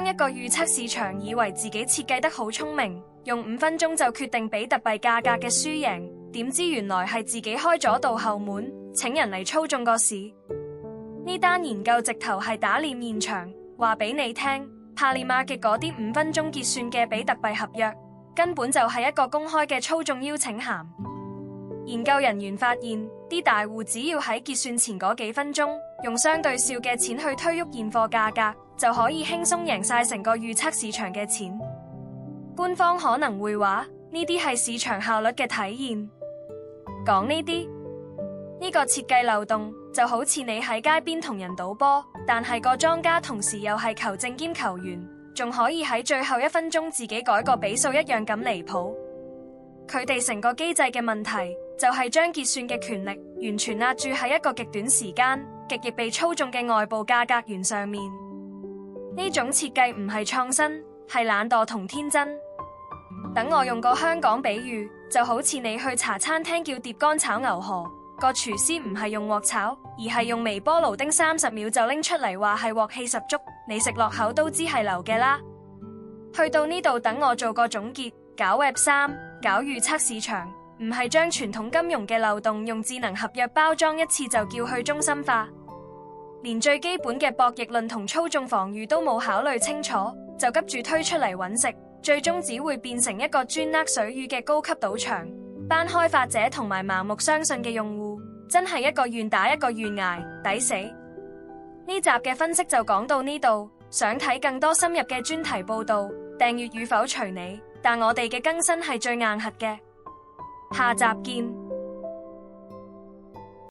當一個預測市場以為自己設計得好聰明，用5分鐘就決定比特幣價格嘅輸贏，點知原來係自己開咗道後門，請人嚟操縱個市。呢單研究直頭係打臉現場，話俾你聽，Polymarket嗰啲5分鐘結算嘅比特幣合約，根本就係一個公開嘅操縱邀請函。研究人員發現，啲大戶只要喺結算前嗰幾分鐘，用相對少嘅錢去推喐現貨價格，就可以輕鬆贏晒成個預測市場嘅錢。官方可能會話，呢啲係市場效率嘅體現。講呢個設計漏洞，就好似你喺街邊同人賭波，但係個莊家同時又係球證兼球員，仲可以喺最後1分鐘自己改個比數一樣咁離譜。佢哋成個機制嘅問題，就係將結算嘅權力完全壓住喺一個極短時間、極易被操縱嘅外部價格源上面。呢種設計唔係創新，係懶惰同天真。等我用個香港比喻，就好似你去茶餐廳叫碟乾炒牛河，個廚師唔係用鑊炒，而係用微波爐叮30秒就拎出嚟，話係鑊氣十足，你食落口都知係流嘅啦。去到呢度，等我做個總結，搞 Web3，搞預測市場，唔係將傳統金融嘅漏洞用智能合約包裝一次就叫去中心化，連最基本嘅博弈論同操縱防禦都冇考慮清楚，就急住推出嚟搵食，最終只會變成一個專呃水魚嘅高級賭場。班開發者同埋盲目相信嘅用戶，真係一個願打一個願挨，抵死。呢集嘅分析就講到呢度，想睇更多深入嘅專題報道，訂閱與否隨你，但我哋嘅更新係最硬核嘅。下集見。